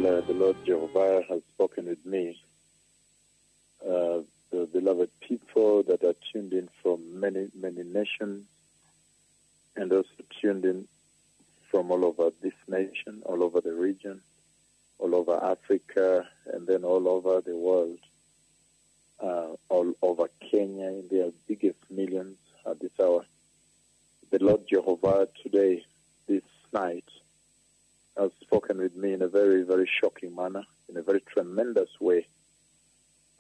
the Lord Jehovah has spoken with me. The beloved people that are tuned in from many, many nations and also tuned in from all over this nation, all over the region, all over Africa, and then all over the world, all over Kenya in their biggest millions at this hour. The Lord Jehovah today, this night, has spoken with me in a very, very shocking manner, in a very tremendous way.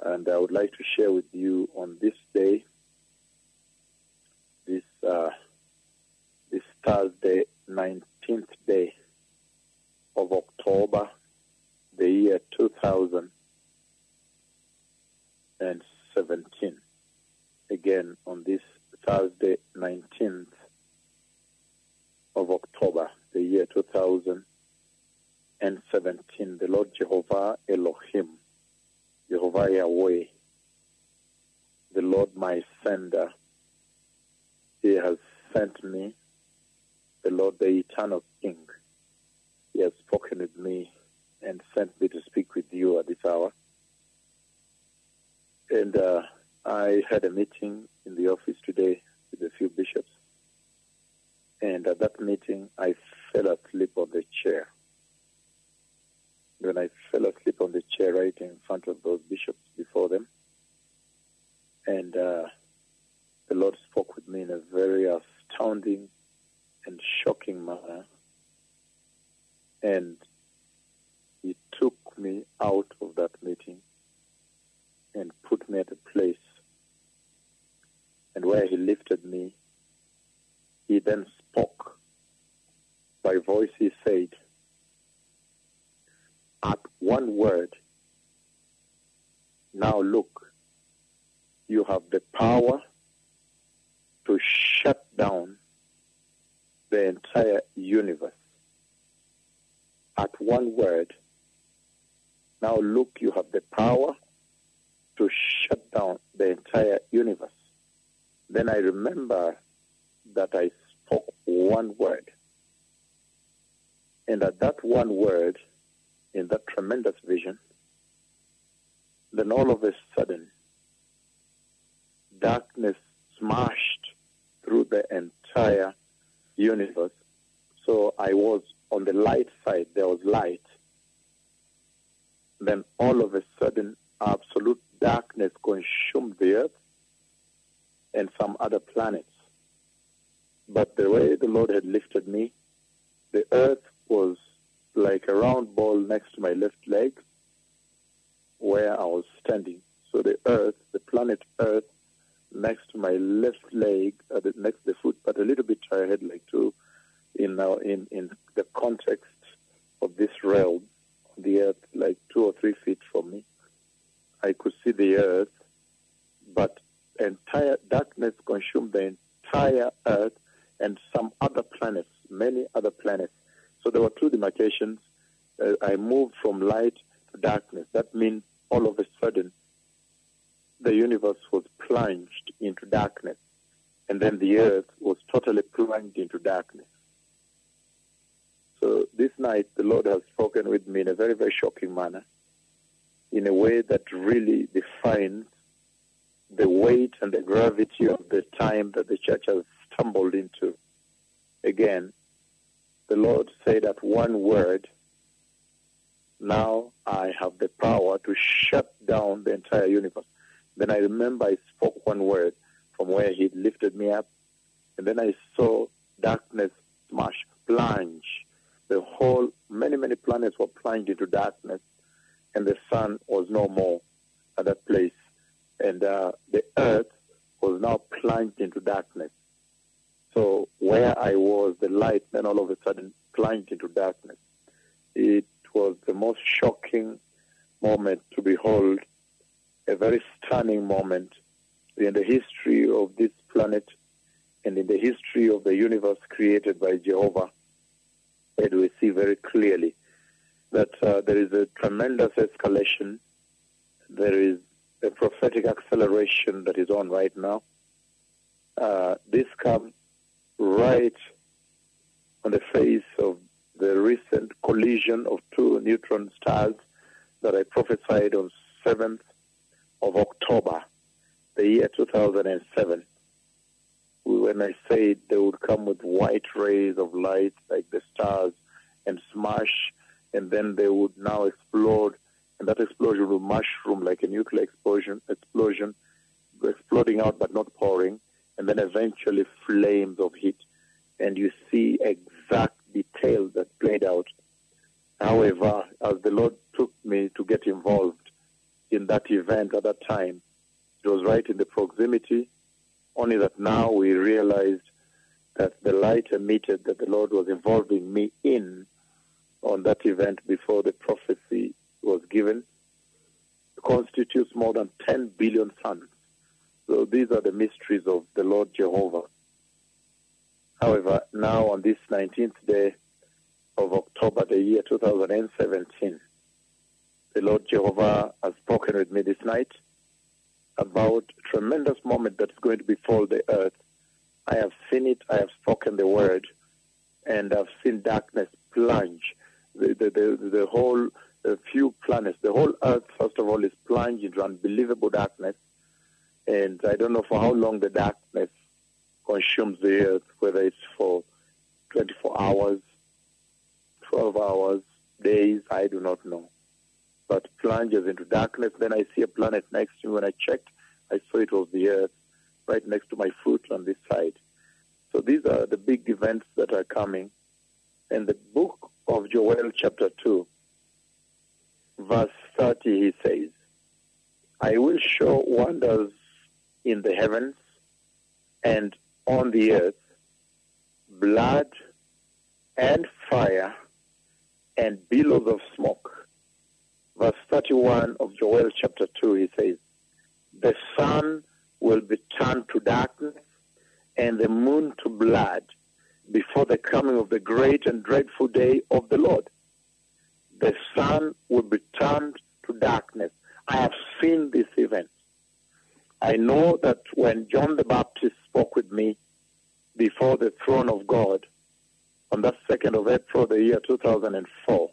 And I would like to share with you on this day, this Thursday, 19th day of October, the year 2017. Again, on this Thursday, 19th of October, the year 2017, the Lord Jehovah Elohim, Jehovah Yahweh, the Lord my sender, He has sent me, the Lord the eternal King. He has spoken with me and sent me to speak with you at this hour. And I had a meeting in the office today with a few bishops. And at that meeting, I fell asleep on the chair. When I fell asleep on the chair right in front of those bishops before them, and the Lord spoke with me in a very astounding and shocking manner, and He took me out of that meeting and put me at a place, and where He lifted me, He then spoke. By voice He said, at one word, now look, you have the power to shut down the entire universe. At one word, now look, you have the power to shut down the entire universe. Then I remember that I spoke one word. And at that one word, in that tremendous vision, then all of a sudden, darkness smashed through the entire universe. So I was on the light side, there was light. Then all of a sudden, absolute darkness consumed the earth and some other planets. But the way the Lord had lifted me, the earth was like a round ball next to my left leg where I was standing. So the earth, the planet Earth, next to my left leg, next to the foot, but a little bit ahead, like two, in the context of this realm, the earth, like 2 or 3 feet from me. I could see the earth, but entire darkness consumed the entire earth and some other planets, many other planets. So there were 2 demarcations. I moved from light to darkness. That means all of a sudden the universe was plunged into darkness, and then the earth was totally plunged into darkness. So this night the Lord has spoken with me in a very, very shocking manner, in a way that really defines the weight and the gravity of the time that the church has stumbled into. Again, the Lord said that one word, now I have the power to shut down the entire universe. Then I remember I spoke one word from where He lifted me up, and then I saw darkness smash, plunge. The whole, many, many planets were plunged into darkness, and the sun was no more at that place. And the earth was now plunged into darkness. So where I was, the light then all of a sudden plunged into darkness. It was the most shocking moment to behold, a very stunning moment in the history of this planet and in the history of the universe created by Jehovah. And we see very clearly that there is a tremendous escalation. There is a prophetic acceleration that is on right now. This comes right on the face of the recent collision of two neutron stars that I prophesied on 7th of October, the year 2007. When I said they would come with white rays of light like the stars and smash, and then they would now explode, and that explosion will mushroom like a nuclear explosion, exploding out but not pouring, and then eventually flames of heat. And you see exact details that played out. However, as the Lord took me to get involved in that event at that time, it was right in the proximity, only that now we realized that the light emitted that the Lord was involving me in on that event before the prophecy was given constitutes more than 10 billion suns. So these are the mysteries of the Lord Jehovah. However, now on this 19th day of October, the year 2017, the Lord Jehovah has spoken with me this night about a tremendous moment that's going to befall the earth. I have seen it, I have spoken the word, and I've seen darkness plunge. The whole few planets, the whole earth, first of all, is plunged into unbelievable darkness. And I don't know for how long the darkness consumes the earth, whether it's for 24 hours, 12 hours, days, I do not know. But plunges into darkness. Then I see a planet next to me. When I checked, I saw it was the earth right next to my foot on this side. So these are the big events that are coming. In the book of Joel chapter 2, verse 30, he says, I will show wonders in the heavens and on the earth, blood and fire and billows of smoke. Verse 31 of Joel chapter 2, he says, the sun will be turned to darkness and the moon to blood before the coming of the great and dreadful day of the Lord. The sun will be turned to darkness. I have seen this event. I know that when John the Baptist spoke with me before the throne of God on that 2nd of April, the year 2004,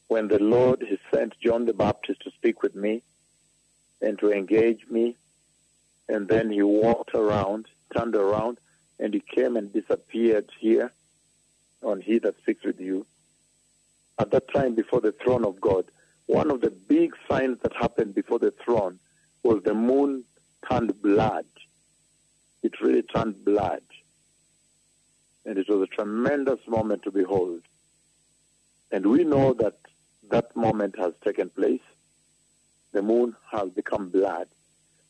when the Lord, he sent John the Baptist to speak with me and to engage me, and then he walked around, turned around, and he came and disappeared here on He That Speaks With You. At that time, before the throne of God, one of the big signs that happened before the throne was the moon turned blood. It really turned blood. And it was a tremendous moment to behold. And we know that that moment has taken place. The moon has become blood.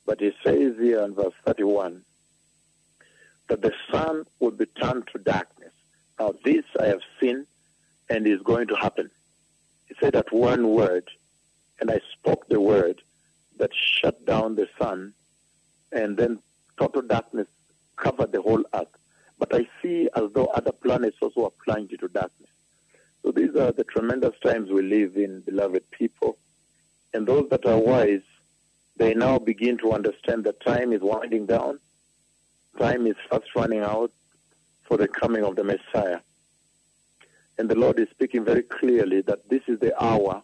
But it says here in verse 31 that the sun will be turned to darkness. Now this I have seen and is going to happen. He said that one word, and I spoke the word that shut down the sun, and then total darkness covered the whole earth. But I see as though other planets also are plunged into darkness. So these are the tremendous times we live in, beloved people. And those that are wise, they now begin to understand that time is winding down. Time is fast running out for the coming of the Messiah. And the Lord is speaking very clearly that this is the hour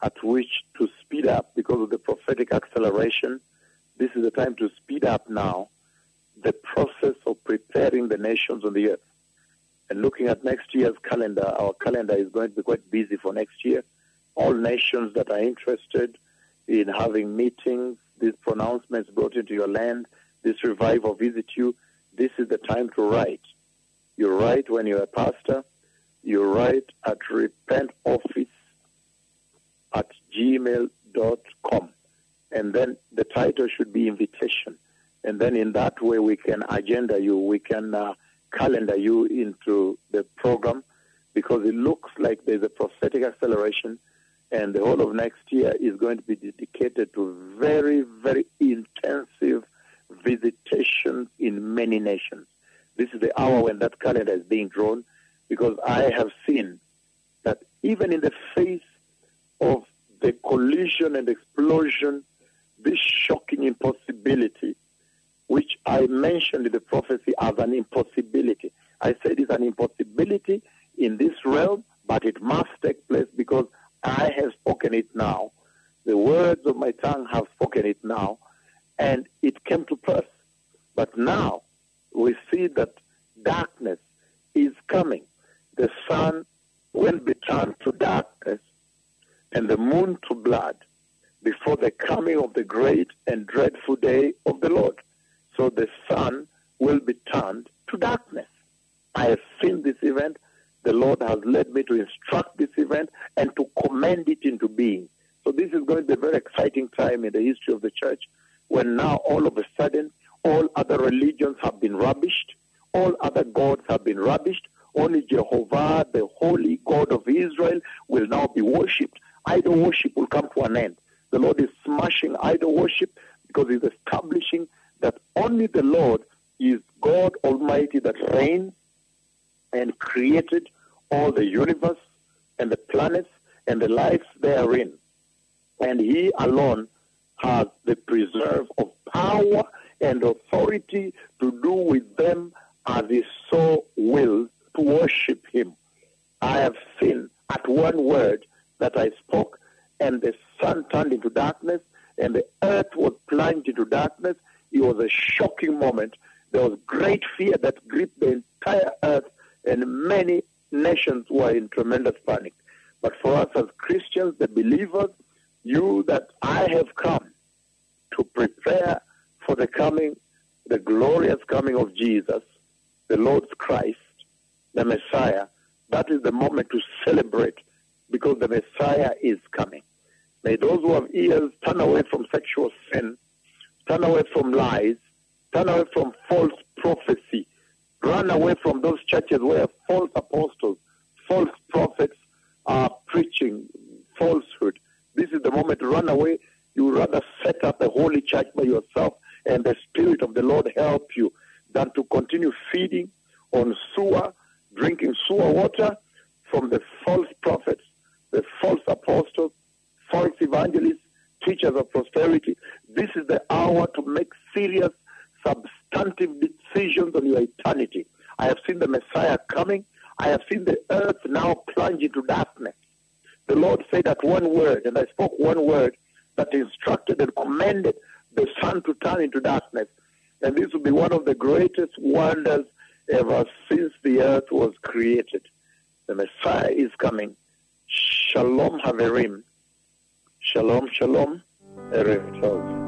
at which to speed up because of the prophetic acceleration. This is the time to speed up now the process of preparing the nations on the earth. And looking at next year's calendar, our calendar is going to be quite busy for next year. All nations that are interested in having meetings, these pronouncements brought into your land, this revival visit you, this is the time to write. You write when you're a pastor. You write at repentoffice@gmail.com. And then the title should be invitation. And then in that way we can agenda you, we can calendar you into the program, because it looks like there's a prophetic acceleration, and the whole of next year is going to be dedicated to very, very intensive visitations in many nations. This is the hour when that calendar is being drawn, because I have seen that even in the face of the collision and explosion, this shocking impossibility, which I mentioned in the prophecy as an impossibility. I said it's an impossibility in this realm, but it must take place because I have spoken it now. The words of my tongue have spoken it now, and it came to pass. But now we see that darkness is coming. The sun will be turned to darkness and the moon to blood before the coming of the great and dreadful day of the Lord. So the sun will be turned to darkness. I have seen this event. The Lord has led me to instruct this event and to command it into being. So this is going to be a very exciting time in the history of the church, when now all of a sudden all other religions have been rubbished, all other gods have been rubbished. Only Jehovah, the holy God of Israel, will now be worshipped. Idol worship will come to an end. The Lord is smashing idol worship because he's establishing that only the Lord is God Almighty that reigns and created all the universe and the planets and the lives therein. And he alone has the preserve of power and authority to do with them as he so wills, to worship him. I have seen at one word that I spoke, and the sun turned into darkness, and the earth was plunged into darkness. It was a shocking moment. There was great fear that gripped the entire earth, and many nations were in tremendous panic. But for us as Christians, the believers, you that I have come to prepare for the coming, the glorious coming of Jesus, the Lord Christ, the Messiah, that is the moment to celebrate, because the Messiah is coming. May those who have ears turn away from sexual sin, turn away from lies, turn away from false prophecy, run away from those churches where false apostles, false prophets are preaching falsehood. This is the moment to run away. You would rather set up a holy church by yourself and the Spirit of the Lord help you than to continue feeding on drinking sewer water from the false prophets, the false apostles, false evangelists, teachers of prosperity. This is the hour to make serious, substantive decisions on your eternity. I have seen the Messiah coming. I have seen the earth now plunge into darkness. The Lord said that one word, and I spoke one word that instructed and commanded the sun to turn into darkness. And this will be one of the greatest wonders ever since the earth was created. The Messiah is coming. Shalom Haverim. Shalom, shalom. Erev Tov.